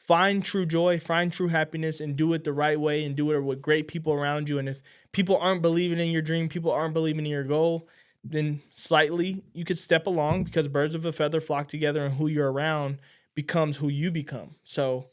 find true joy, find true happiness, and do it the right way and do it with great people around you. And if people aren't believing in your dream, people aren't believing in your goal, then slightly you could step along, because birds of a feather flock together, and who you're around becomes who you become. So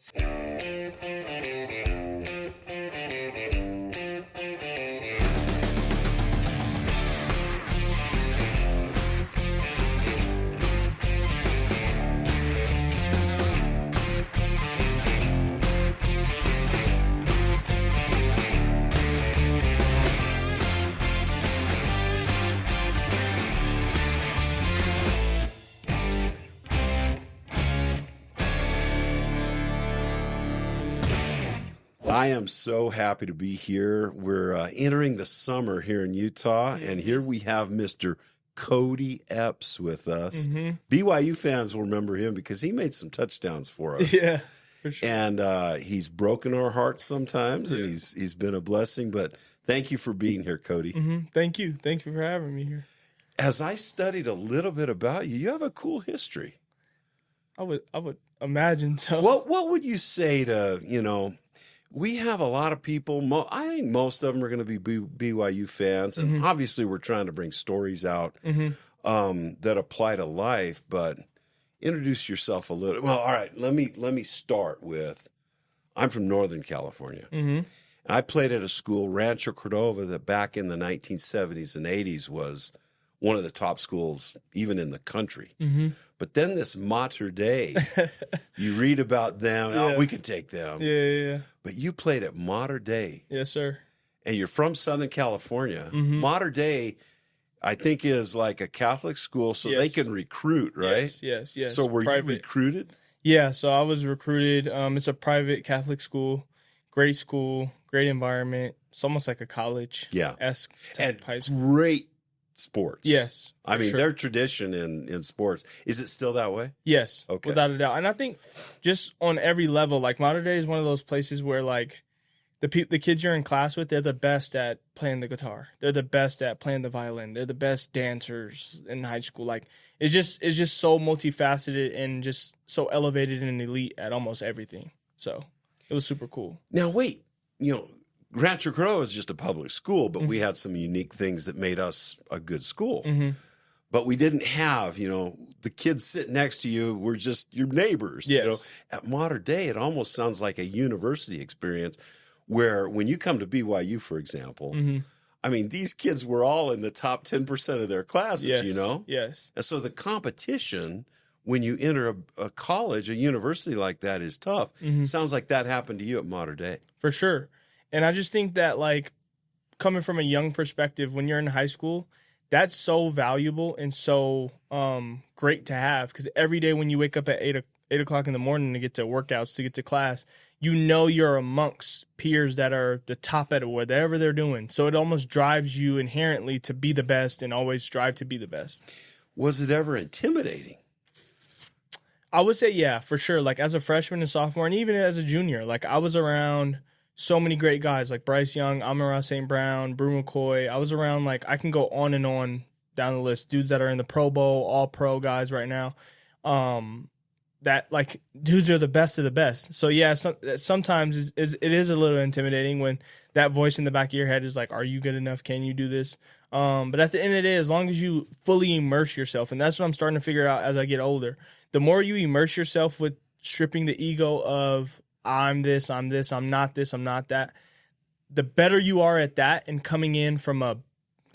I am so happy to be here. We're entering the summer here in Utah, and here we have Mr. Kody Epps with us. Mm-hmm. BYU fans will remember him because he made some touchdowns for us. Yeah, for sure. And he's broken our hearts sometimes, and he's been a blessing. But thank you for being here, Kody. Mm-hmm. Thank you. Thank you for having me here. As I studied a little bit about you, you have a cool history. I would imagine so. What would you say to, we have a lot of people, I think most of them are going to be BYU fans, and Mm-hmm. obviously we're trying to bring stories out Mm-hmm. that apply to life, but introduce yourself a little. Well, all right, let me start with, I'm from Northern California. Mm-hmm. I played at a school, Rancho Cordova, that back in the 1970s and 80s was one of the top schools even in the country. Mm-hmm. But then this Mater Dei, you read about them. Yeah. Oh, we could take them. Yeah. But you played at Mater Dei. Yes, sir. And you're from Southern California. Mm-hmm. Mater Dei, I think, is like a Catholic school, so they Yes. can recruit, right? Yes. So were Private. you recruited? Yeah, so I was recruited. It's a private Catholic school, great environment. It's almost like a college-esque And type high school. great sports. Yes. I mean, sure. their tradition in sports. Is it still that way? Yes, Okay. without a doubt. And I think just on every level, like Mater Dei is one of those places where like the kids you're in class with, they're the best at playing the guitar. They're the best at playing the violin. They're the best dancers in high school. Like it's just so multifaceted and just so elevated and elite at almost everything. So it was super cool. Now, wait, Rancho Cordova is just a public school, but we had some unique things that made us a good school. Mm-hmm. But we didn't have, the kids sitting next to you were just your neighbors. Yes. At Mater Dei, it almost sounds like a university experience where when you come to BYU, for example, Mm-hmm. I mean, these kids were all in the top 10% of their classes, Yes. Yes. And so the competition when you enter a college, a university like that is tough. Mm-hmm. Sounds like that happened to you at Mater Dei. For sure. And I just think that, like, coming from a young perspective, when you're in high school, that's so valuable and so great to have, because every day when you wake up at 8 o'clock in the morning to get to workouts, to get to class, you're amongst peers that are the top at whatever they're doing. So it almost drives you inherently to be the best and always strive to be the best. Was it ever intimidating? I would say, yeah, for sure. Like, as a freshman and sophomore, and even as a junior, like, I was around so many great guys like Bryce Young, Amon-Ra St. Brown, Brew McCoy. I was around, like, I can go on and on down the list. Dudes that are in the Pro Bowl, all pro guys right now. That, like, dudes are the best of the best. So, yeah, sometimes it is a little intimidating when that voice in the back of your head is like, are you good enough? Can you do this? But at the end of the day, as long as you fully immerse yourself, and that's what I'm starting to figure out as I get older, the more you immerse yourself with stripping the ego of I'm this, I'm not this, I'm not that, the better you are at that, and coming in from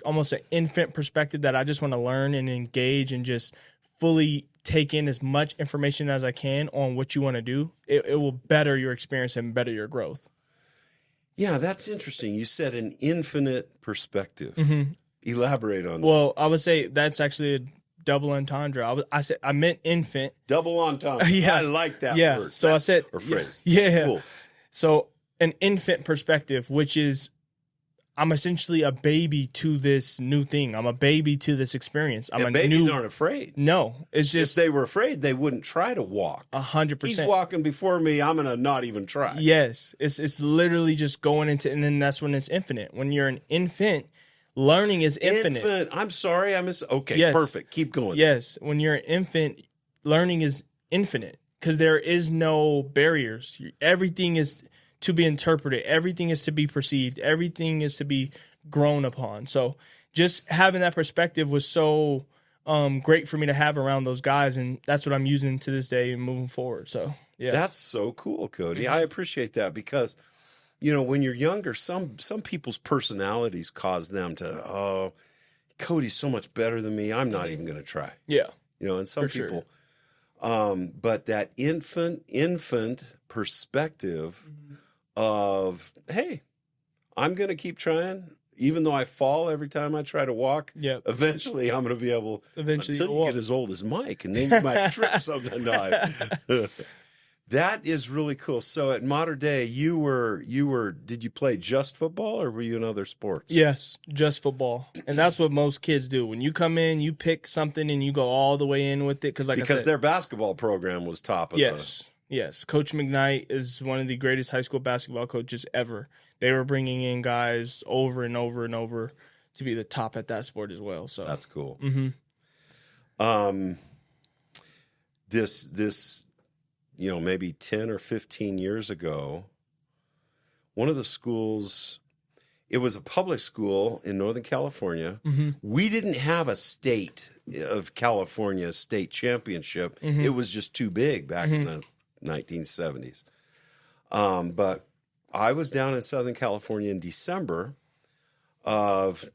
almost an infant perspective that I just want to learn and engage and just fully take in as much information as I can on what you want to do, it will better your experience and better your growth. Yeah, that's interesting. You said an infinite perspective. Mm-hmm. Elaborate on that. Well, I would say that's actually a double entendre. I meant infant. Double entendre. Yeah. I like that Yeah. word. So I said, or phrase. Yeah. That's cool. So an infant perspective, which is I'm essentially a baby to this new thing. I'm a baby to this experience. Babies aren't afraid. No, it's just if they were afraid, they wouldn't try to walk. 100%. He's walking before me. I'm gonna not even try. Yes, it's literally just going into, and then that's when it's infinite. When you're an infant, learning is infinite. I'm sorry, I miss. Okay, Yes. perfect. Keep going. Yes, when you're an infant, learning is infinite. because there is no barriers. Everything is to be interpreted. Everything is to be perceived. Everything is to be grown upon. So just having that perspective was so great for me to have around those guys, and that's what I'm using to this day and moving forward. So yeah, that's so cool, Kody. I appreciate that because, you know, when you're younger, some people's personalities cause them to, oh, Cody's so much better than me, I'm not even going to try. Yeah, you know, and some for people, sure. But that infant perspective of, hey, I'm going to keep trying. Even though I fall every time I try to walk, eventually I'm going to be able, until you get as old as Mike, and then you might trip something. That is really cool. So at Mater Dei, did you play just football or were you in other sports? Yes, just football. And that's what most kids do. When you come in, you pick something and you go all the way in with it. Because their basketball program was top of Yes. Coach McKnight is one of the greatest high school basketball coaches ever. They were bringing in guys over and over and over to be the top at that sport as well. So that's cool. Mm-hmm. This, you know, maybe 10 or 15 years ago, one of the schools, it was a public school in Northern California. Mm-hmm. We didn't have a state of California state championship. Mm-hmm. It was just too big back in the 1970s. But I was down in Southern California in December of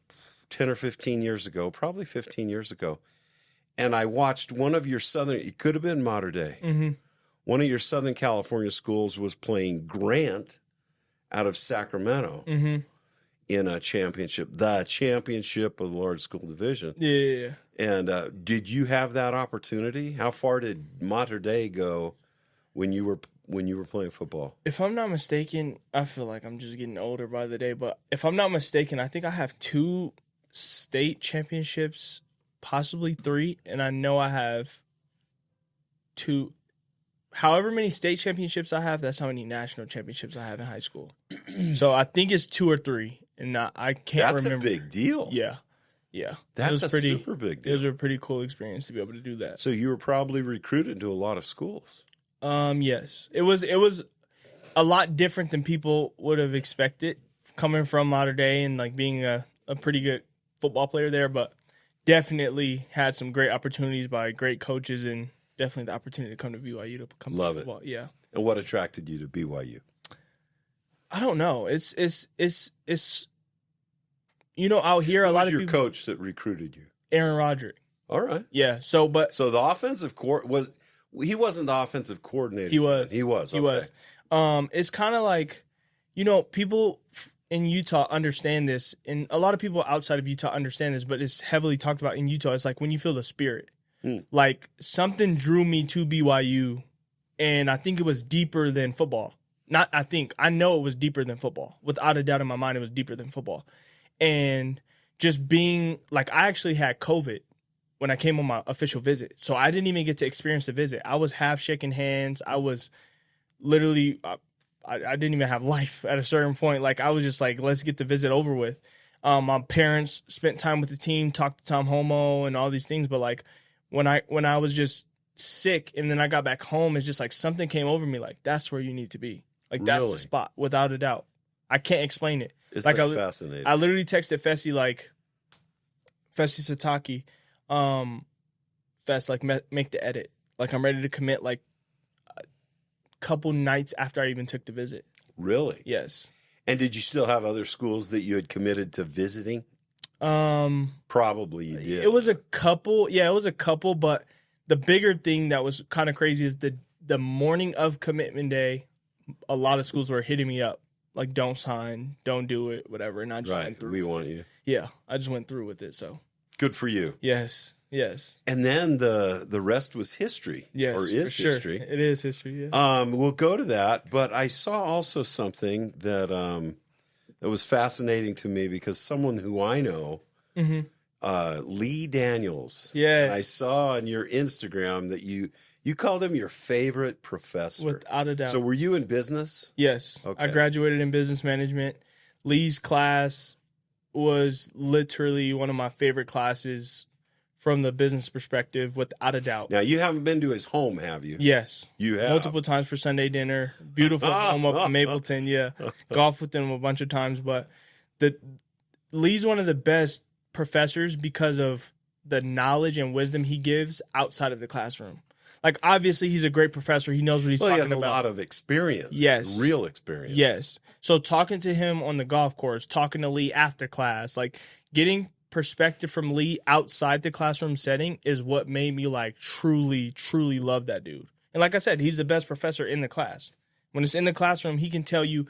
10 or 15 years ago, probably 15 years ago. And I watched one of your it could have been Mater Dei. Mm-hmm. One of your Southern California schools was playing Grant out of Sacramento in a championship, the championship of the large school division. Yeah. And did you have that opportunity? How far did Mater Dei go when you were playing football? If I'm not mistaken, I feel like I'm just getting older by the day, but if I'm not mistaken, I think I have 2 state championships, possibly 3, and I know I have 2. However many state championships I have, that's how many national championships I have in high school. So I think it's 2 or 3, and I can't remember. That's a big deal. Yeah. That's super big deal. It was a pretty cool experience to be able to do that. So you were probably recruited to a lot of schools. Yes. It was a lot different than people would have expected coming from Mater Dei and like being a pretty good football player there, but definitely had some great opportunities by great coaches and definitely the opportunity to come to BYU to come Love play football. Yeah. And what attracted you to BYU? I don't know. It's you know, out here a lot of your people. Coach that recruited you? Aaron Roderick. All right. Yeah. So the offensive he wasn't the offensive coordinator. He was. He was. Okay. He was. It's kind of like, you know, people in Utah understand this, and a lot of people outside of Utah understand this, but it's heavily talked about in Utah. It's like when you feel the spirit. Like something drew me to BYU, and I think it was deeper than football. I know it was deeper than football. Without a doubt in my mind, it was deeper than football. And just being like, I actually had COVID when I came on my official visit. So I didn't even get to experience the visit. I was half shaking hands. I was literally, I didn't even have life at a certain point. Like I was just like, let's get the visit over with. My parents spent time with the team, talked to Tom Homo and all these things. But like when I was just sick and then I got back home, it's just like something came over me. Like that's where you need to be. Like that's the spot without a doubt. I can't explain it. It's like fascinating. I literally texted Fessy Sitake, Fess, like make the edit. Like I'm ready to commit like a couple nights after I even took the visit. Really? Yes. And did you still have other schools that you had committed to visiting? Probably you did. It was a couple. Yeah, it was a couple. But the bigger thing that was kind of crazy is the morning of commitment day, a lot of schools were hitting me up. Like, don't sign, don't do it, whatever. And I just went through. We want you. Yeah, I just went through with it. So good for you. Yes. And then the rest was history. Yes, or is for history. Sure. It is history. Yeah. We'll go to that, but I saw also something that that was fascinating to me because someone who I know, Lee Daniels. Yeah. And I saw on your Instagram that you called him your favorite professor. Without a doubt. So were you in business? Yes. Okay. I graduated in business management. Lee's class was literally one of my favorite classes from the business perspective, without a doubt. Now, you haven't been to his home, have you? Yes. You have. Multiple times for Sunday dinner. Beautiful home up in Mapleton, yeah. Golf with him a bunch of times, but Lee's one of the best professors because of the knowledge and wisdom he gives outside of the classroom. Like, obviously, he's a great professor. He knows what he's talking about. He has a lot of experience. Yes. Real experience. Yes. So talking to him on the golf course, talking to Lee after class, like getting perspective from Lee outside the classroom setting is what made me like truly, truly love that dude. And like I said, he's the best professor in the class. When it's in the classroom, he can tell you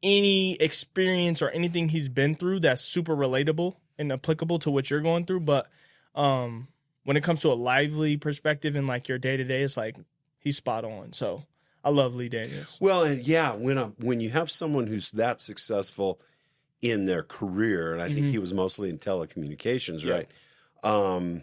any experience or anything he's been through that's super relatable and applicable to what you're going through. But when it comes to a lively perspective and like your day to day, it's like he's spot on. So I love Lee Daniels. Well, and yeah, when you have someone who's that successful in their career, and I think he was mostly in telecommunications, right? And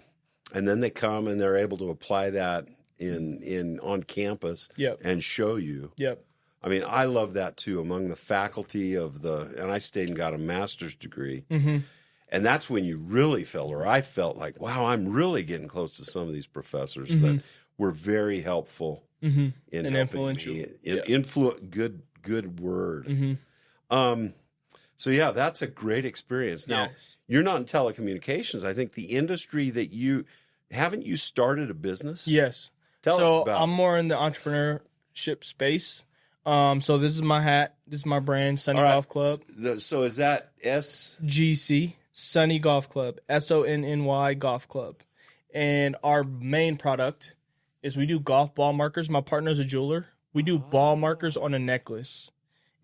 then they come and they're able to apply that in on campus and show you. Yep. I mean, I love that too. Among the faculty and I stayed and got a master's degree. And that's when you really felt, or I felt like, wow, I'm really getting close to some of these professors that were very helpful in and influential. Good word. So yeah, that's a great experience. Now, you're not in telecommunications. I think the industry that haven't you started a business? Yes. Tell us about I'm more in the entrepreneurship space. So this is my hat. This is my brand, Sonny Golf Club. So is that GC, Sonny Golf Club, SONNY Golf Club. And our main product is we do golf ball markers. My partner's a jeweler. We do ball markers on a necklace.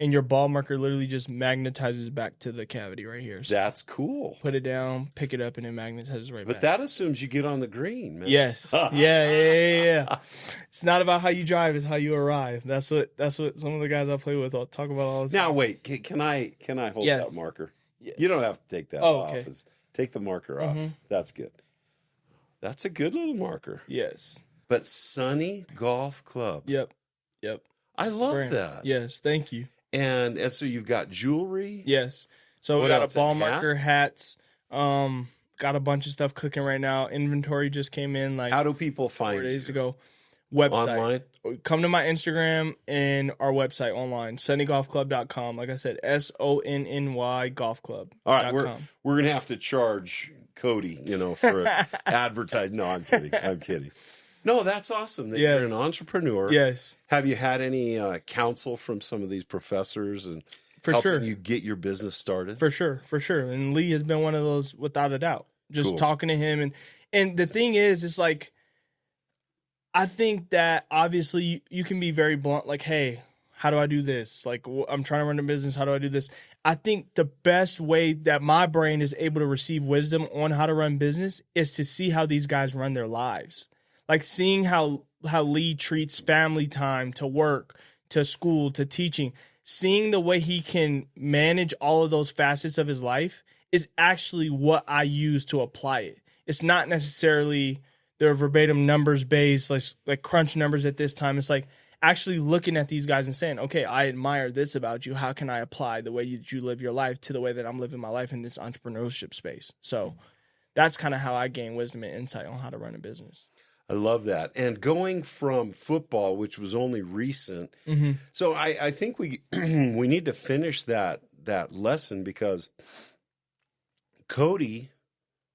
And your ball marker literally just magnetizes back to the cavity right here. So that's cool. put it down, pick it up, and it magnetizes right back. But that assumes you get on the green, man. Yes. Yeah. It's not about how you drive, it's how you arrive. That's what some of the guys I play with I'll talk about all the time. Now wait, can I hold that marker? Yes. You don't have to take that off. Okay. Take the marker off. That's good. That's a good little marker. Yes. But Sonny Golf Club. Yep. I love that. Yes, thank you. And so you've got jewelry. Yes. So we got a ball marker, hats. Got a bunch of stuff cooking right now. Inventory just came in like how do people find 4 days ago? Website. Online? Come to my Instagram and our website online, sonnygolfclub.com. Like I said, SONNY Golf Club. All right, we're gonna have to charge Kody, for advertising. No, I'm kidding. No, that's awesome that you're an entrepreneur. Yes. Have you had any counsel from some of these professors and helping you get your business started? For sure. And Lee has been one of those without a doubt. Just talking to him. And the thing is, it's like, I think that obviously you can be very blunt, like, hey, how do I do this? Like, I'm trying to run a business. How do I do this? I think the best way that my brain is able to receive wisdom on how to run business is to see how these guys run their lives. Like seeing how Lee treats family time, to work, to school, to teaching, seeing the way he can manage all of those facets of his life is actually what I use to apply it. It's not necessarily the verbatim numbers based, like crunch numbers at this time. It's like actually looking at these guys and saying, okay, I admire this about you. How can I apply the way you live your life to the way that I'm living my life in this entrepreneurship space? So that's kind of how I gain wisdom and insight on how to run a business. I love that. And going from football, which was only recent, so I think we we need to finish that lesson because Kody,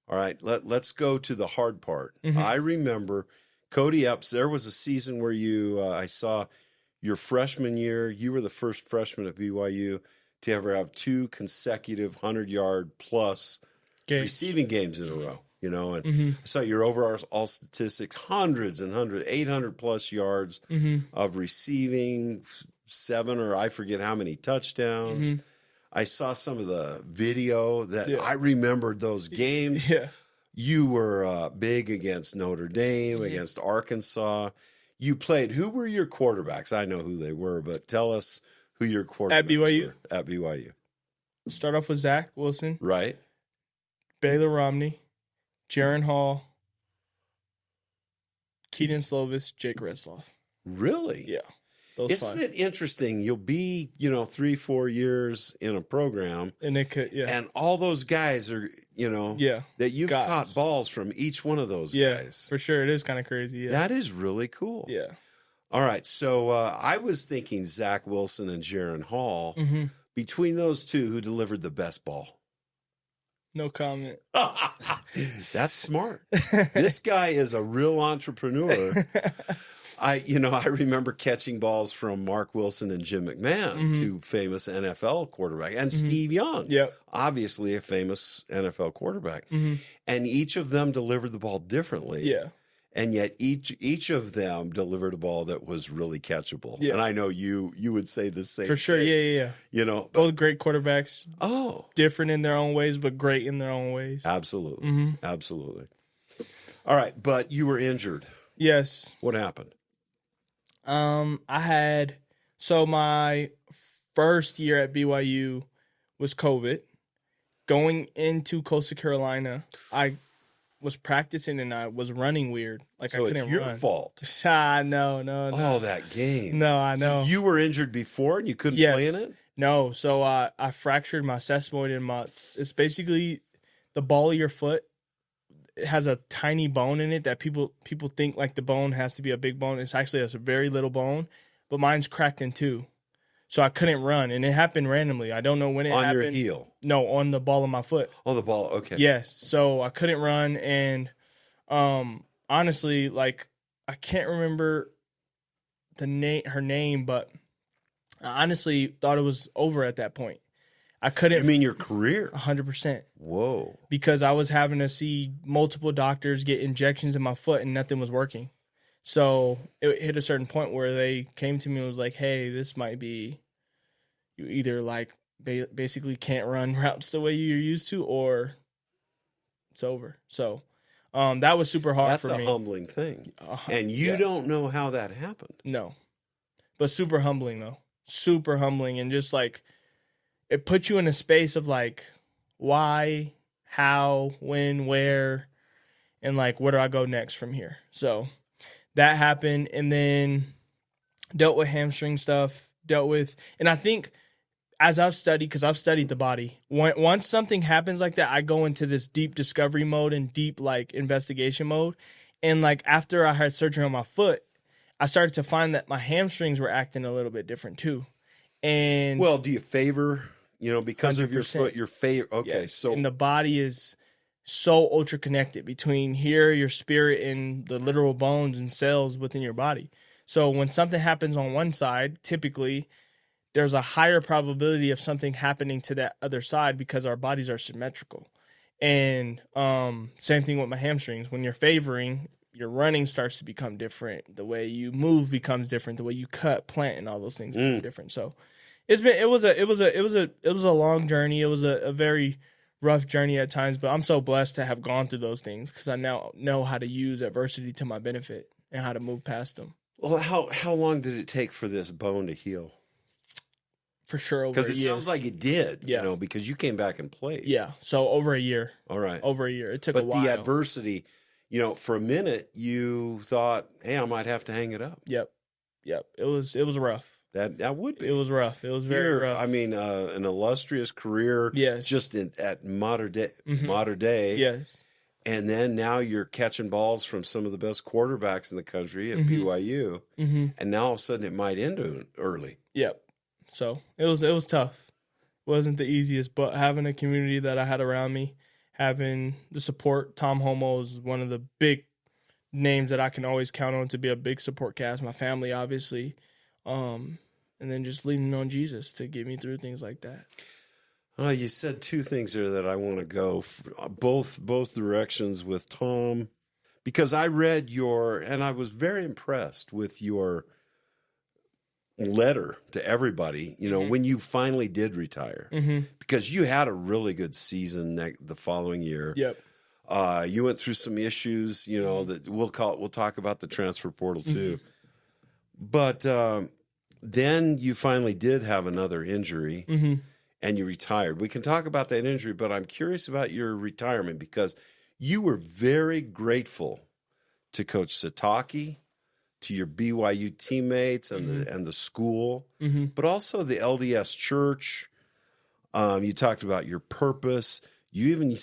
all right, let's go to the hard part. I remember Kody Epps, there was a season where I saw your freshman year, you were the first freshman at BYU to ever have 2 consecutive 100-yard plus receiving games in a row. And I saw your overall statistics, hundreds and hundreds, 800 plus yards of receiving, 7 or I forget how many touchdowns. I saw some of the video that I remembered those games. Yeah. You were big against Notre Dame, against Arkansas. You played. Who were your quarterbacks? I know who they were, but tell us who your quarterbacks were at BYU. Start off with Zach Wilson. Right. Baylor Romney. Jaren Hall, Keaton Slovis, Jake Retzloff. Really? Yeah. Isn't it interesting? You'll be, 3-4 years in a program, and it could, and all those guys are, that you've caught balls from each one of those guys. For sure. It is kind of crazy. Yeah. That is really cool. Yeah. All right. So I was thinking Zach Wilson and Jaren Hall. Mm-hmm. Between those two, who delivered the best ball? No comment. That's smart. This guy is a real entrepreneur. I remember catching balls from Mark Wilson and Jim McMahon, two famous NFL quarterbacks, and Steve Young, obviously a famous NFL quarterback. And each of them delivered the ball differently. Yeah. And yet each of them delivered a ball that was really catchable. Yeah. And I know you would say the same for sure. thing. Yeah. Both great quarterbacks. Oh. Different in their own ways, but great in their own ways. Absolutely. Absolutely. All right. But you were injured. Yes. What happened? So my first year at BYU was COVID. Going into Coastal Carolina, I was practicing and I was running weird. Like so I couldn't it's run. your fault. No. Oh, that game. No, I know. So you were injured before and you couldn't play in it? No. So I fractured my sesamoid in it's basically the ball of your foot. It has a tiny bone in it that people think like the bone has to be a big bone. It's actually a very little bone, but mine's cracked in two. So I couldn't run, and it happened randomly. I don't know when it happened. On your heel? No, on the ball of my foot. On the ball, okay. Yes. So I couldn't run, and honestly, like I can't remember her name, but I honestly thought it was over at that point. I couldn't. You mean your career? 100%. Whoa. Because I was having to see multiple doctors get injections in my foot, and nothing was working. So it hit a certain point where they came to me and was like, hey, this might be, you either like basically can't run routes the way you're used to, or it's over. So that was super hard for me. That's a humbling thing. And you don't know how that happened. No. But super humbling, though. Super humbling. And just like, it puts you in a space of like, why, how, when, where, and like, where do I go next from here? So that happened, and then dealt with hamstring stuff, and I think as I've studied, because I've studied the body, once something happens like that, I go into this deep discovery mode and deep like investigation mode. And like after I had surgery on my foot, I started to find that my hamstrings were acting a little bit different too. And well, do you favor, because 100%. Of your foot, your favor? Okay, yes. So and the body is so ultra connected between here, your spirit, and the literal bones and cells within your body. So when something happens on one side, typically there's a higher probability of something happening to that other side because our bodies are symmetrical. And same thing with my hamstrings. When you're favoring, your running starts to become different. The way you move becomes different. The way you cut, plant, and all those things become different. So it was a long journey. It was a very rough journey at times, but I'm so blessed to have gone through those things because I now know how to use adversity to my benefit and how to move past them. Well, how long did it take for this bone to heal? For sure, over a year. Because it sounds like it did, because you came back and played. Yeah, so over a year. All right. Over a year. It took a while. But the adversity, for a minute, you thought, hey, I might have to hang it up. Yep. It was rough. That would be. It was rough. It was very rough. I mean, an illustrious career. Yes. Just at Mater Dei. Yes. And then now you're catching balls from some of the best quarterbacks in the country at BYU. And now all of a sudden it might end early. Yep. So it was tough. It wasn't the easiest, but having a community that I had around me, having the support. Tom Homo is one of the big names that I can always count on to be a big support cast. My family, obviously. And then just leaning on Jesus to get me through things like that. You said two things there that I want to go both directions with Tom, because I read and I was very impressed with your letter to everybody, when you finally did retire, because you had a really good season the following year. Yep. You went through some issues, that we'll talk about the transfer portal too, but then you finally did have another injury and you retired. We can talk about that injury, but I'm curious about your retirement because you were very grateful to Coach Sitake, to your BYU teammates and the school, but also the LDS church. You talked about your purpose. You even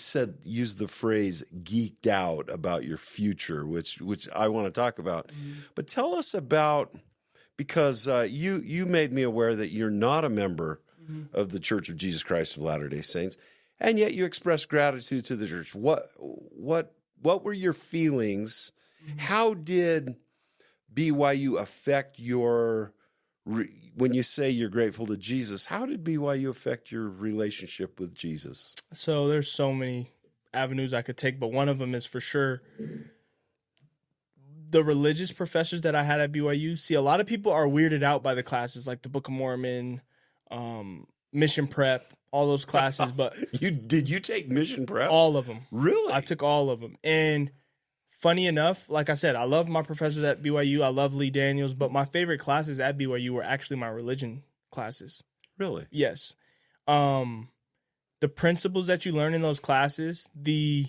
used the phrase "geeked out" about your future, which I want to talk about. But tell us about, because you made me aware that you're not a member of the Church of Jesus Christ of Latter-day Saints, and yet you expressed gratitude to the church. What were your feelings? How did BYU affect your, when you say you're grateful to Jesus, how did BYU affect your relationship with Jesus? So there's so many avenues I could take, but one of them is for sure the religious professors that I had at BYU. See, a lot of people are weirded out by the classes like the Book of Mormon, Mission Prep, all those classes. But did you take Mission Prep? All of them. Really? I took all of them. And funny enough, like I said, I love my professors at BYU. I love Lee Daniels, but my favorite classes at BYU were actually my religion classes. Really? Yes. The principles that you learn in those classes, the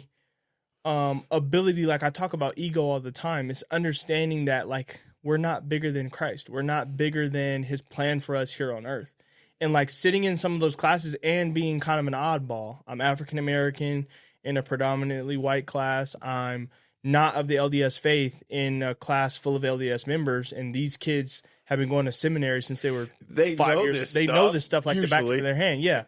ability, like I talk about ego all the time, it's understanding that like we're not bigger than Christ. We're not bigger than his plan for us here on earth. And like sitting in some of those classes and being kind of an oddball. I'm African American in a predominantly white class. I'm not of the LDS faith in a class full of LDS members, and these kids have been going to seminary since they were 5 years. They know this stuff like the back of their hand, yeah.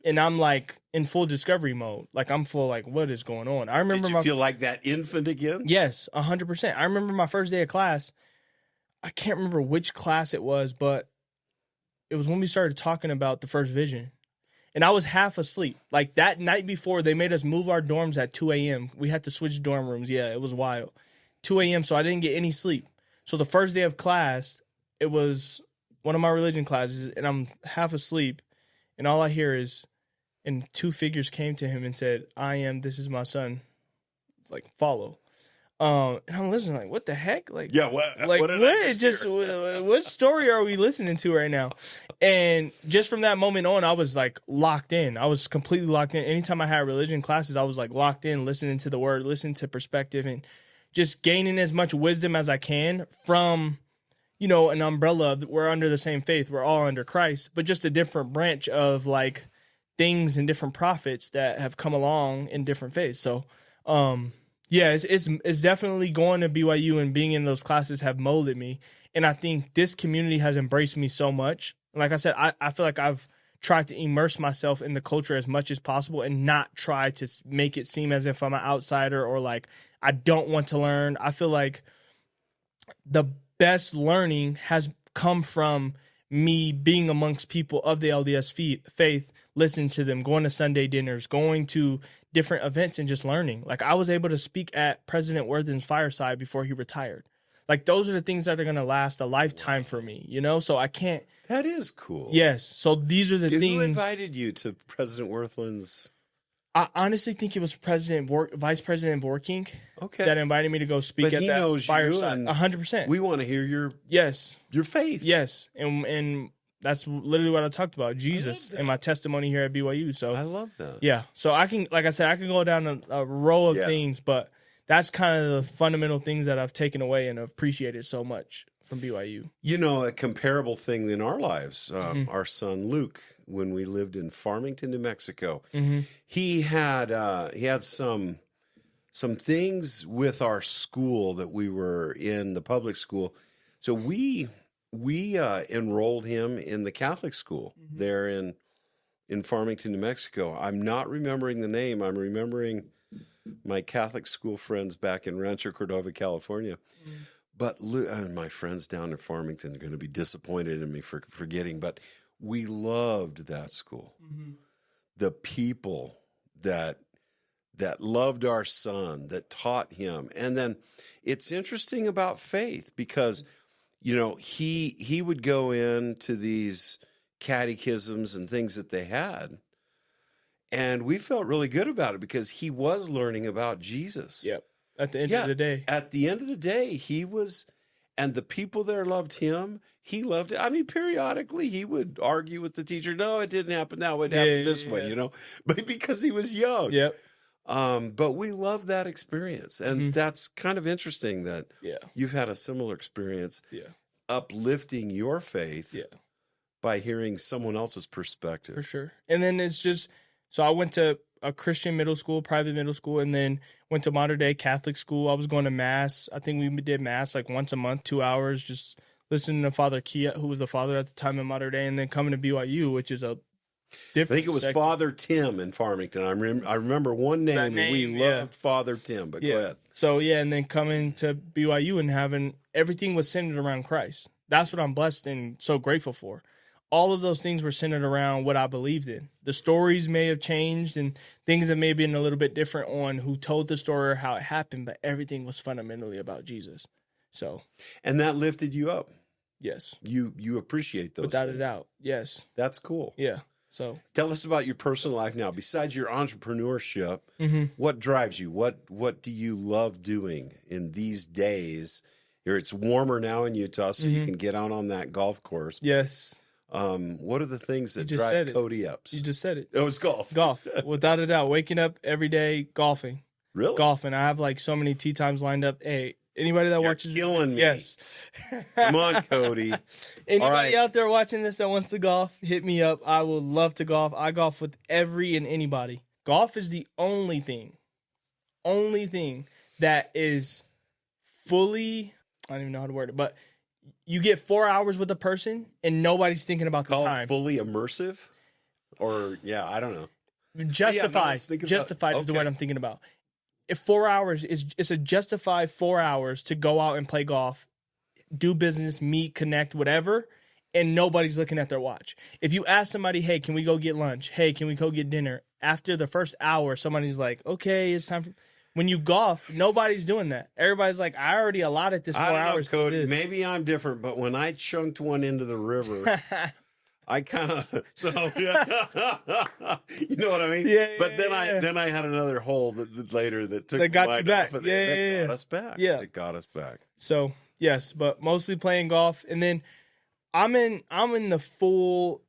And I'm like in full discovery mode. Like I'm full like, what is going on? I remember. Did you feel like that infant again? Yes, 100%. I remember my first day of class. I can't remember which class it was, but it was when we started talking about the first vision. And I was half asleep. Like that night before, they made us move our dorms at 2 a.m. We had to switch dorm rooms. Yeah, it was wild. 2 a.m., so I didn't get any sleep. So the first day of class, it was one of my religion classes, and I'm half asleep. And all I hear is, and two figures came to him and said, this is my son. Like, follow. And I'm listening like, what the heck? Like, yeah, what story are we listening to right now? And just from that moment on, I was like locked in. I was completely locked in. Anytime I had religion classes, I was like locked in, listening to the word, listening to perspective, and just gaining as much wisdom as I can from, an umbrella. We're under the same faith. We're all under Christ, but just a different branch of like things and different prophets that have come along in different faiths. So, yeah, it's definitely going to BYU and being in those classes have molded me. And I think this community has embraced me so much. Like I said, I feel like I've tried to immerse myself in the culture as much as possible and not try to make it seem as if I'm an outsider or like I don't want to learn. I feel like the best learning has come from me being amongst people of the LDS faith, listening to them, going to Sunday dinners, going to different events and just learning. Like I was able to speak at President Worthen's Fireside before he retired. Like those are the things that are going to last a lifetime for me, So I can't. That is cool. Yes. So these are the things. Who invited you to President Worthen's? I honestly think it was Vice President Vorking that invited me to go speak at that Fireside. 100%. We want to hear your faith. Yes. And that's literally what I talked about, Jesus, and my testimony here at BYU. So I love that. Yeah. So I can, like I said, I can go down a row of things, but that's kind of the fundamental things that I've taken away and appreciated so much from BYU. A comparable thing in our lives, our son Luke, when we lived in Farmington, New Mexico, he had some things with our school that we were in, the public school. So we enrolled him in the Catholic school there in Farmington, New Mexico. I'm not remembering the name. I'm remembering my Catholic school friends back in Rancho Cordova, California. But my friends down in Farmington are going to be disappointed in me for forgetting, but we loved that school. The people that loved our son, that taught him. And then it's interesting about faith because, he would go into these catechisms and things that they had. And we felt really good about it because he was learning about Jesus. Yep. At the end of the day. At the end of the day, he was, and the people there loved him. He loved it. I mean, periodically he would argue with the teacher. No, it didn't happen that way. It happened this way, But because he was young. Yep. But we love that experience. And that's kind of interesting that you've had a similar experience uplifting your faith by hearing someone else's perspective. For sure. And then it's just, so I went to a Christian middle school, private middle school, and then went to Mater Dei Catholic school. I was going to mass. I think we did mass like once a month, 2 hours, just listening to Father Kia, who was the father at the time in Mater Dei, and then coming to BYU, which is a different I think it was sector. Father Tim in Farmington. I remember one name, and we loved Father Tim, but go ahead. So, and then coming to BYU and having everything was centered around Christ. That's what I'm blessed and so grateful for. All of those things were centered around what I believed in. The stories may have changed and things that may have been a little bit different on who told the story or how it happened, but everything was fundamentally about Jesus. So, and that lifted you up. Yes. You appreciate those without things. a doubt. Yes. That's cool. Yeah. So tell us about your personal life now. Besides your entrepreneurship, what drives you? What do you love doing in these days? Here it's warmer now in Utah, so you can get out on that golf course. Yes. What are the things that drive Kody Epps? You just said it. Oh, it's golf. Golf, without a doubt. Waking up every day, golfing. Really? Golfing. I have like so many tee times lined up. Hey, anybody that watches, killing me. Yes. Come on, Kody. Anybody out there watching this that wants to golf, hit me up. I would love to golf. I golf with every and anybody. Golf is the only thing that is fully, I don't even know how to word it, but you get 4 hours with a person and nobody's thinking about the time. Fully immersive? Or, I don't know. Justified. Justified is the word I'm thinking about. If 4 hours it's a justified 4 hours to go out and play golf, do business, meet, connect, whatever, and nobody's looking at their watch. If you ask somebody, hey, can we go get lunch? Hey, can we go get dinner? After the first hour, somebody's like, okay, it's time for... When you golf, nobody's doing that. Everybody's like, I already allotted this 4 hours. Cody, to this. Maybe I'm different, but when I chunked one into the river, I kind of you know what I mean? Yeah. But then I had another hole later that took got my you back. off of That got us back. Yeah, it got us back. So yes, but mostly playing golf, and then I'm in the full.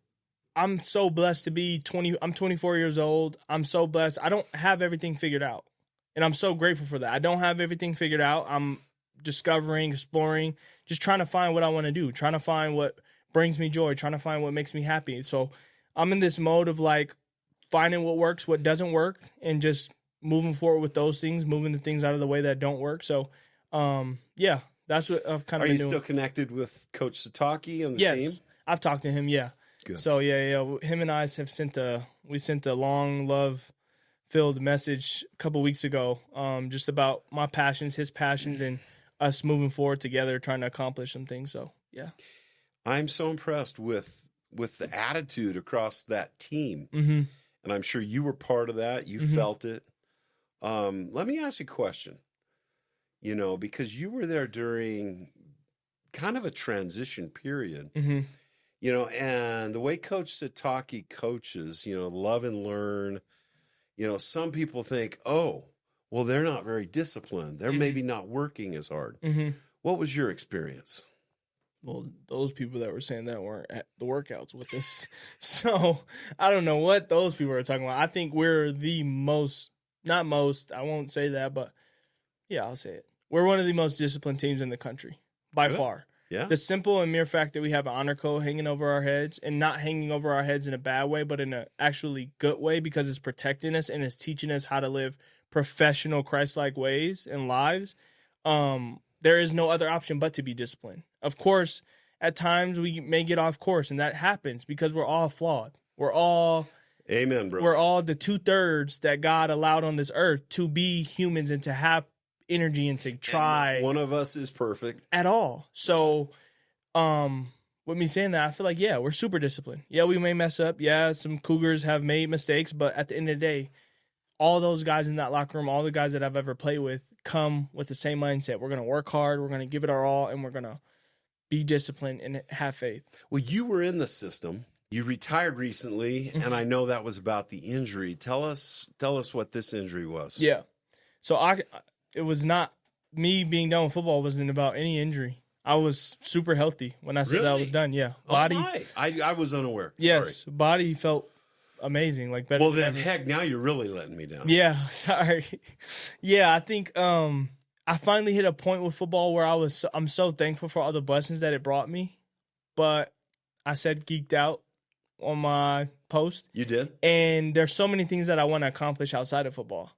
I'm so blessed to be 20. I'm 24 years old. I'm so blessed. I don't have everything figured out. And I'm so grateful for that. I don't have everything figured out. I'm discovering, exploring, just trying to find what I want to do, trying to find what brings me joy, trying to find what makes me happy. So I'm in this mode of like finding what works, what doesn't work, and just moving forward with those things, moving the things out of the way that don't work. So, that's what I've kind of been doing. Are you still connected with Coach Sitake on the team? Yes, I've talked to him, Good. So, him and I have sent a long love-filled message a couple weeks ago, just about my passions, his passions, and us moving forward together, trying to accomplish some things. So, yeah. I'm so impressed with the attitude across that team. And I'm sure you were part of that. You felt it. Let me ask you a question, because you were there during kind of a transition period, and the way Coach Sitake coaches, love and learn, some people think, oh, well, they're not very disciplined. They're maybe not working as hard. What was your experience? Well, those people that were saying that weren't at the workouts with us. So I don't know what those people are talking about. I think we're the most, not most, I won't say that, but yeah, I'll say it. We're one of the most disciplined teams in the country by far. Yeah. The simple and mere fact that we have an honor code hanging over our heads, and not hanging over our heads in a bad way, but in a actually good way, because it's protecting us and it's teaching us how to live professional Christ-like ways and lives. There is no other option but to be disciplined. Of course, at times we may get off course, and that happens because we're all flawed. We're all Amen, bro. We're all the 2/3 that God allowed on this earth to be humans and to have energy and to try. And one of us is perfect at all. So, with me saying that, I feel like, we're super disciplined. Yeah, we may mess up. Yeah, some Cougars have made mistakes, but at the end of the day, all those guys in that locker room, all the guys that I've ever played with, come with the same mindset. We're going to work hard, we're going to give it our all, and we're going to be disciplined and have faith. Well, you were in the system. You retired recently, and I know that was about the injury. Tell us what this injury was. Yeah. So it was not me being done with football. Wasn't about any injury. I was super healthy when I said that I was done. Yeah. Body. I was unaware. Yes. Sorry. Body felt amazing. Like better. Well, than then ever. heck, now you're really letting me down. Yeah, sorry. Yeah, I think I finally hit a point with football where I'm so thankful for all the blessings that it brought me. But I said geeked out on my post. You did? And there's so many things that I want to accomplish outside of football.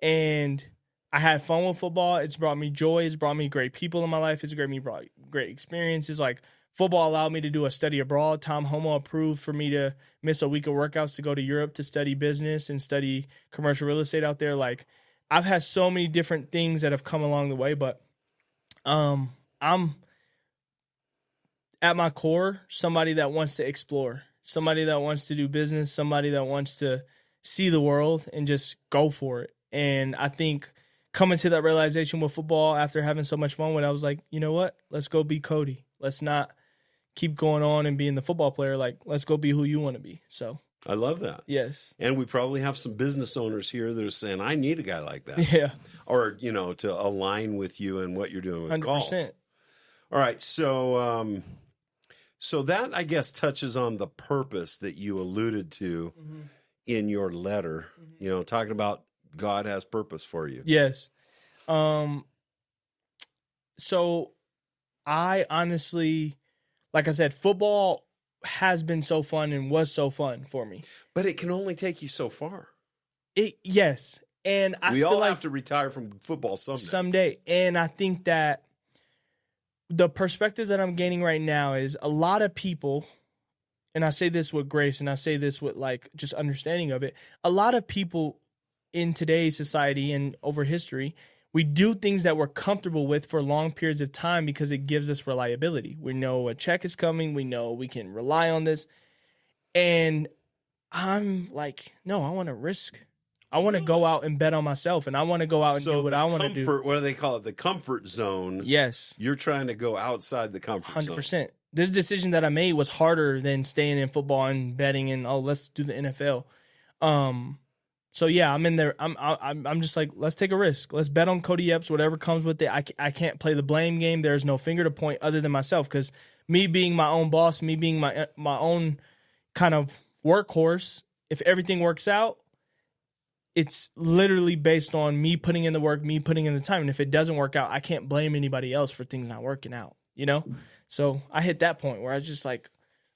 And I had fun with football. It's brought me joy. It's brought me great people in my life. It's brought great experiences. Like football allowed me to do a study abroad. Tom Homo approved for me to miss a week of workouts to go to Europe to study business and study commercial real estate out there. Like I've had so many different things that have come along the way, but I'm at my core somebody that wants to explore, somebody that wants to do business, somebody that wants to see the world and just go for it. And I think coming to that realization with football after having so much fun, when I was like, you know what, let's go be Kody. Let's not keep going on and being the football player. Like, let's go be who you want to be. So I love that. yes. And we probably have some business owners here that are saying, I need a guy like that. Yeah. Or, to align with you and what you're doing with 100%. Golf. All right. So that, I guess, touches on the purpose that you alluded to in your letter, talking about God has purpose for you. Yes. So I honestly, like I said, football has been so fun and was so fun for me. But it can only take you so far. Yes. And we all have to retire from football someday. And I think that the perspective that I'm gaining right now is a lot of people, and I say this with grace and I say this with like just understanding of it, a lot of people in today's society and over history, we do things that we're comfortable with for long periods of time because it gives us reliability. We know a check is coming. We know we can rely on this. And I'm like, no, I want to risk. I want to go out and bet on myself, and I want to go out and do what I want to do. What do they call it? The comfort zone. Yes. You're trying to go outside the comfort 100%. zone. This decision that I made was harder than staying in football and betting and, let's do the NFL. So yeah, I'm in there. I'm just like, let's take a risk. Let's bet on Kody Epps, whatever comes with it. I can't play the blame game. There's no finger to point other than myself, because me being my own boss, me being my own kind of workhorse, if everything works out, it's literally based on me putting in the work, me putting in the time. And if it doesn't work out, I can't blame anybody else for things not working out, So I hit that point where I was just like,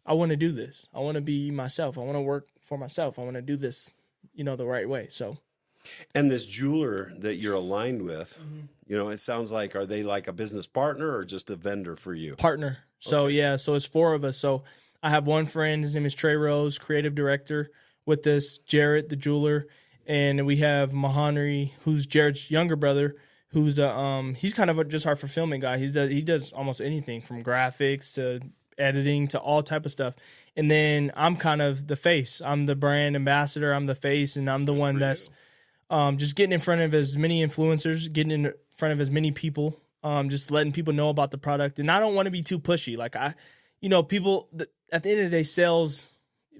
I want to do this. I want to be myself. I want to work for myself. I want to do this, the right way. So. And this jeweler that you're aligned with, it sounds like, are they like a business partner or just a vendor for you? Partner. So okay. Yeah, so it's 4 of us. So I have one friend, his name is Trey Rose, creative director with this, Jared, the jeweler. And we have Amon-Ra, who's Jared's younger brother, who's he's kind of just our fulfillment guy. He does almost anything from graphics to editing to all type of stuff. And then I'm kind of the face. I'm the brand ambassador. I'm the face, and I'm the one that's just getting in front of as many influencers, getting in front of as many people, just letting people know about the product. And I don't want to be too pushy. Like people at the end of the day, sales.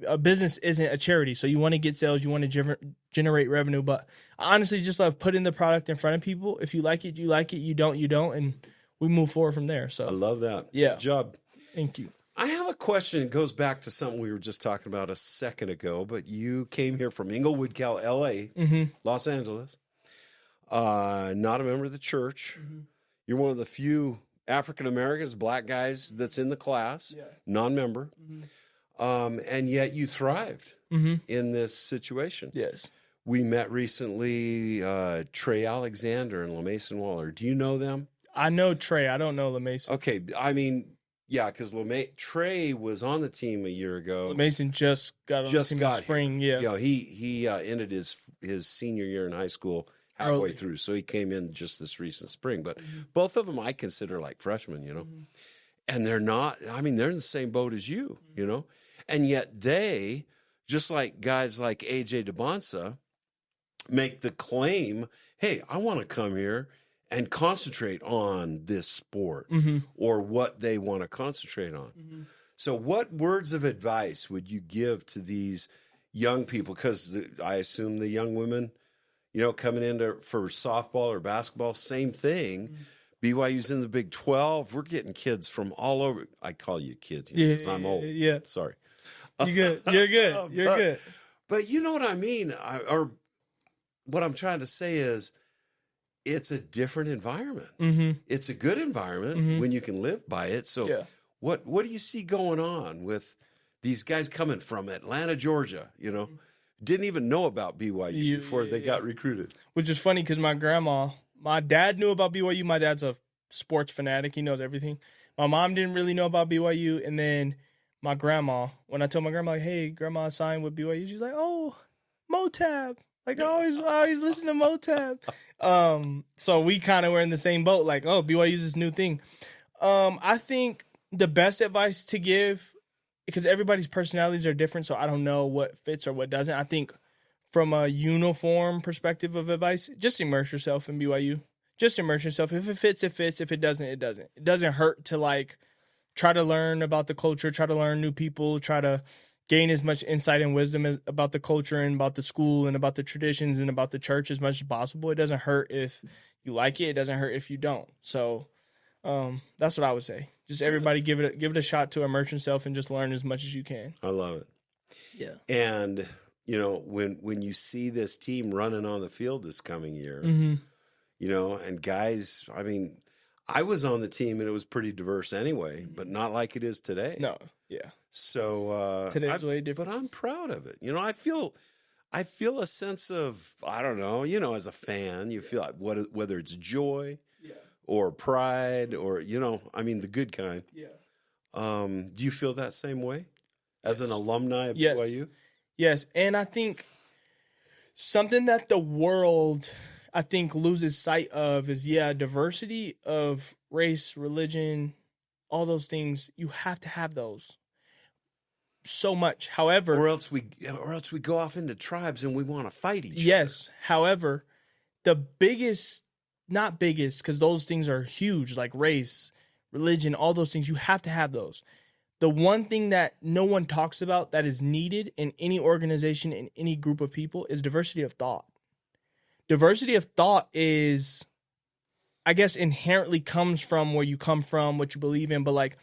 A business isn't a charity, so you want to get sales, you want to generate revenue. But I honestly just love putting the product in front of people. If you like it, you like it. You don't, and we move forward from there. So I love that. Yeah, good job. Thank you. I have a question. It goes back to something we were just talking about a second ago. But you came here from Inglewood, L.A., Los Angeles. Not a member of the church. You're one of the few African Americans, black guys that's in the class. Yeah. Non-member. And yet you thrived in this situation. Yes. We met recently, Trey Alexander and LaMason Waller. Do you know them? I know Trey. I don't know LaMason. Okay. I mean, yeah, because Trey was on the team a year ago. LaMason just got on the team in spring. Here. Yeah. He ended his senior year in high school halfway through. So he came in just this recent spring. But both of them I consider like freshmen, And they're not, they're in the same boat as you, And yet they, just like guys like AJ DeBonsa, make the claim, hey, I want to come here and concentrate on this sport or what they want to concentrate on. So what words of advice would you give to these young people? Because I assume the young women, coming in for softball or basketball, same thing. BYU's in the Big 12. We're getting kids from all over. I call you kids because I'm old. Yeah. Sorry. You're good. You're good. You're good. But you know what I mean? Or what I'm trying to say is it's a different environment. Mm-hmm. It's a good environment when you can live by it. So what do you see going on with these guys coming from Atlanta, Georgia, didn't even know about BYU before they got recruited? Which is funny because my dad knew about BYU. My dad's a sports fanatic. He knows everything. My mom didn't really know about BYU. And then my grandma, when I told my grandma, like, hey, grandma signed with BYU, she's like, oh, Motab. Like, I always listen to Motab. So we kind of were in the same boat, like, oh, BYU's this new thing. I think the best advice to give, because everybody's personalities are different, so I don't know what fits or what doesn't. I think from a uniform perspective of advice, just immerse yourself in BYU. Just immerse yourself. If it fits, it fits. If it doesn't, it doesn't. It doesn't hurt to, like, try to learn about the culture, try to learn new people, try to gain as much insight and wisdom about the culture and about the school and about the traditions and about the church as much as possible. It doesn't hurt if you like it. It doesn't hurt if you don't. So that's what I would say. Just everybody give it a shot to immerse yourself and just learn as much as you can. I love it. Yeah. And, when you see this team running on the field this coming year, and guys, I mean, I was on the team and it was pretty diverse anyway, but not like it is today. No. Yeah. So today's way different. But I'm proud of it. I feel a sense of, I don't know, as a fan, you feel like whether it's joy or pride or, the good kind. Yeah. Do you feel that same way as an alumni of BYU? Yes. And I think something that the world, I think, loses sight of is, diversity of race, religion, all those things. You have to have those so much. However, or else we go off into tribes and we want to fight each other. Yes. However, the biggest, not biggest, because those things are huge, like race, religion, all those things. You have to have those. The one thing that no one talks about that is needed in any organization, in any group of people, is diversity of thought. Diversity of thought is, I guess, inherently comes from where you come from, what you believe in, but like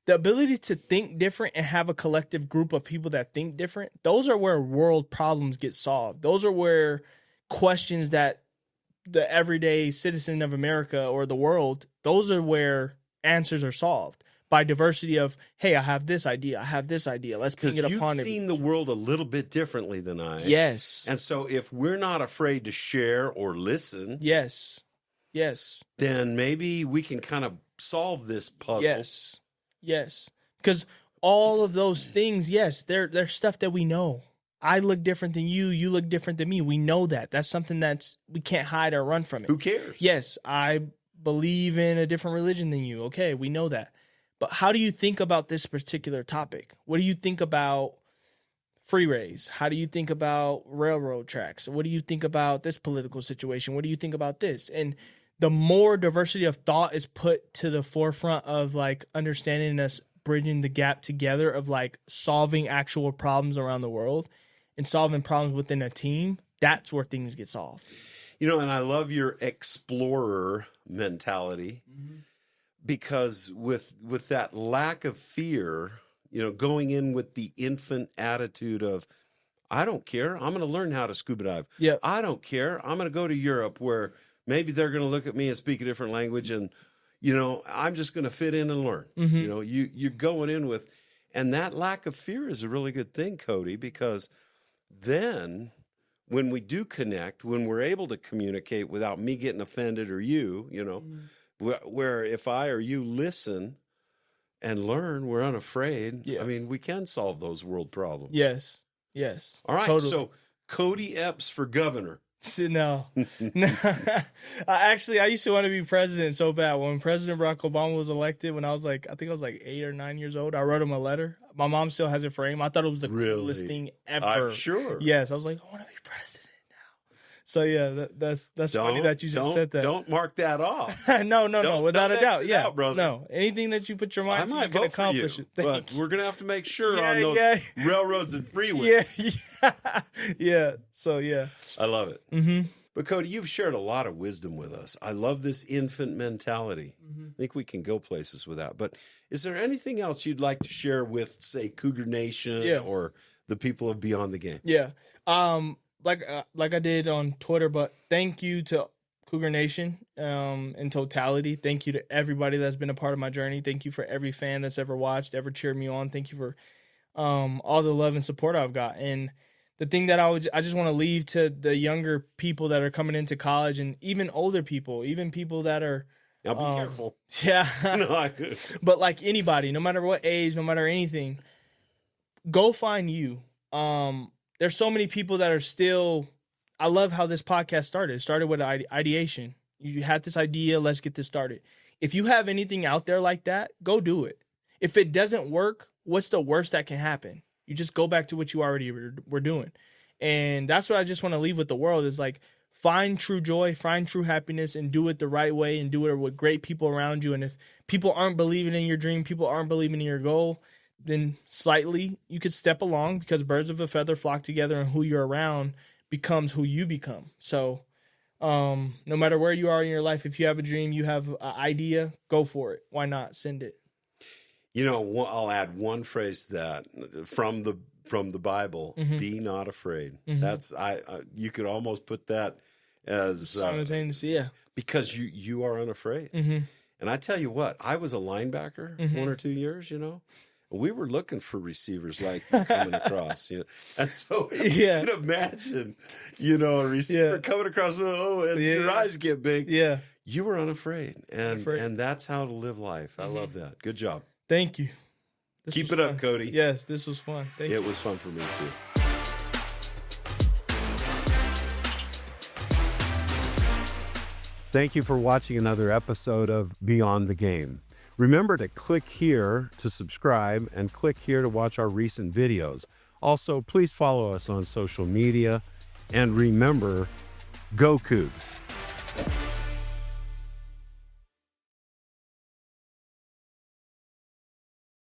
the ability to think different and have a collective group of people that think different, those are where world problems get solved. Those are where questions that the everyday citizen of America or the world, those are where answers are solved by diversity of, hey, I have this idea. Let's ping it upon it. You've seen the world a little bit differently than I. Yes. And so if we're not afraid to share or listen. Yes. Then maybe we can kind of solve this puzzle. Yes. Because all of those things, they're stuff that we know. I look different than you. You look different than me. We know that. That's something we can't hide or run from it. Who cares? Yes, I believe in a different religion than you. Okay, we know that. But how do you think about this particular topic? What do you think about freeways? How do you think about railroad tracks? What do you think about this political situation? What do you think about this? And the more diversity of thought is put to the forefront of like understanding us, bridging the gap together of like solving actual problems around the world and solving problems within a team, that's where things get solved. And I love your explorer mentality. Because with that lack of fear, going in with the infant attitude of, I don't care, I'm going to learn how to scuba dive. Yep. I don't care, I'm going to go to Europe where maybe they're going to look at me and speak a different language and, I'm just going to fit in and learn. You're going in with, and that lack of fear is a really good thing, Kody, because then when we do connect, when we're able to communicate without me getting offended or you, where if I or you listen and learn, we're unafraid. Yeah. I mean, we can solve those world problems. Yes. All right. Totally. So Kody Epps for governor. No. I used to want to be president so bad. When President Barack Obama was elected, when I was like, I think I was like 8 or 9 years old, I wrote him a letter. My mom still has it framed. I thought it was the coolest thing ever. I'm sure. Yes. I was like, I want to be president. So yeah, that's funny that you just said that. Don't mark that off. No, without a doubt. Yeah, brother. No, anything that you put your mind to, you can accomplish it. But we're gonna have to make sure on those railroads and freeways. Yeah. So yeah, I love it. But Kody, you've shared a lot of wisdom with us. I love this infant mentality. I think we can go places with that. But is there anything else you'd like to share with, say, Cougar Nation or the people of Beyond the Game. Yeah. Like I did on Twitter, but thank you to Cougar Nation in totality. Thank you to everybody that's been a part of my journey. Thank you for every fan that's ever watched, ever cheered me on. Thank you for all the love and support I've got. And the thing that I just want to leave to the younger people that are coming into college, and even older people, even people that are Now be careful. Yeah. No, But like anybody, no matter what age, no matter anything, go find you. There's so many people that are still. I love how this podcast started. It started with ideation. You had this idea. Let's get this started. If you have anything out there like that, go do it. If it doesn't work, what's the worst that can happen? You just go back to what you already were doing. And that's what I just want to leave with the world is like, find true joy, find true happiness, and do it the right way, and do it with great people around you. And if people aren't believing in your dream, people aren't believing in your goal, then slightly you could step along, because birds of a feather flock together, and who you're around becomes who you become. So no matter where you are in your life, if you have a dream, you have an idea, go for it. Why not? Send it. You know, I'll add one phrase that from the Bible: "Be not afraid." That's you could almost put that as simultaneously, yeah, because you are unafraid. And I tell you what, I was a linebacker 1 or 2 years. You know, we were looking for receivers like coming across. You know, and so you can imagine, you know, a receiver coming across with and your eyes get big. Yeah, you were unafraid, and that's how to live life. I love that. Good job. Thank you. Keep it up, Kody. Yes, this was fun. Thank you. It was fun for me, too. Thank you for watching another episode of Beyond the Game. Remember to click here to subscribe and click here to watch our recent videos. Also, please follow us on social media. And remember, go Cougs.